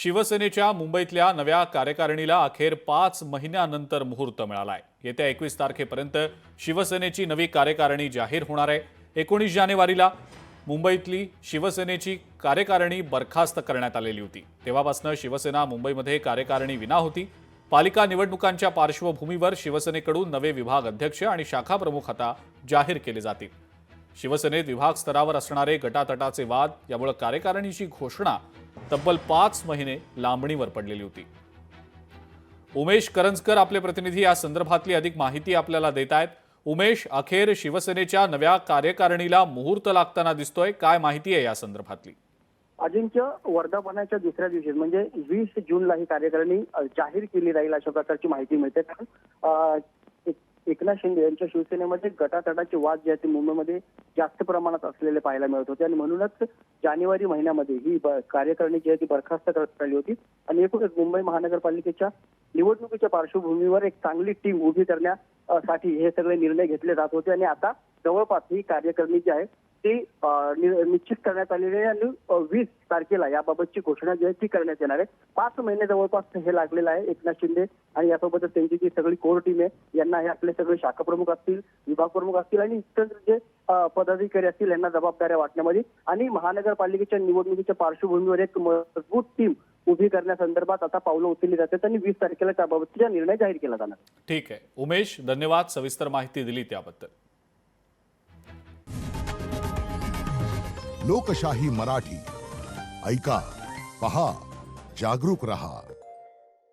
शिवसेनेच्या मुंबईतल्या नव्या कार्यकारिणीला अखेर 5 महिन्यानंतर मुहूर्त मिळालाय। येत्या 21 तारखेपर्यंत शिवसेनेची नवी कार्यकारिणी जाहीर होणार आहे। 19 जानेवारीला मुंबईतली शिवसेनेची कार्यकारिणी बरखास्त करण्यात आलेली होती। तेव्हापासून शिवसेना मुंबईमध्ये कार्यकारिणी विना होती। पालिका निवडणुकांच्या पार्श्वभूमीवर शिवसेनेकडून नवे विभाग अध्यक्ष आणि शाखा प्रमुख आता जाहीर केले जातील। शिवसेनेत विभाग स्तरावर असणारे गटातटाचे वाद यामुळे कार्यकारिणीची घोषणा तब्बल 5 महिने लांबणीवर पडलेली होती। उमेश करंजकर आपले प्रतिनिधी या संदर्भातली अधिक माहिती आपल्याला देत आहेत। उमेश, अखेर शिवसेनेच्या नव्या कार्यकारिणीला मुहूर्त लागताना दिसतोय, काय माहिती आहे या संदर्भातली? अजिंक्य, वर्धापनाच्या दुसऱ्या दिवशी म्हणजे 20 जूनला ही कार्यकारिणी जाहीर केली जाईल अशा प्रकारची माहिती मिळते। कारण एकनाथ शिंदे यांच्या शिवसेनेमध्ये गटातटाचे वाद जे आहेत ते मुंबईमध्ये जास्त प्रमाणात असलेले पाहायला मिळत होते आणि म्हणूनच जानेवारी महिन्यामध्ये ही कार्यकारिणी जी आहे ती बरखास्त करण्यात आली होती आणि एकूणच मुंबई महानगरपालिकेच्या निवडणुकीच्या पार्श्वभूमीवर एक चांगली टीम उभी करण्यासाठी हे सगळे निर्णय घेतले जात होते आणि आता जवळपास ही कार्यकारिणी जी आहे ती निश्चित करण्यात आलेली आहे आणि 20 तारखेला याबाबतची घोषणा जी आहे ती करण्यात येणार आहे। 5 महिने जवळपास हे लागलेलं आहे एकनाथ शिंदे आणि यासोबतच त्यांची जी सगळी कोर टीम आहे यांना हे आपले सगळे शाखा प्रमुख असतील, विभाग प्रमुख असतील आणि इतर जे पदाधिकारी असतील यांना जबाबदाऱ्या वाटण्यामध्ये आणि महानगरपालिकेच्या निवडणुकीच्या पार्श्वभूमीवर एक मजबूत टीम उभी करण्यासंदर्भात आता पावलं उचलली जातात आणि 20 तारखेला त्याबाबतचा निर्णय जाहीर केला जाणार। ठीक आहे उमेश, धन्यवाद सविस्तर माहिती दिली त्याबद्दल। लोकशाही मराठी ऐका, पहा, जागरूक रहा।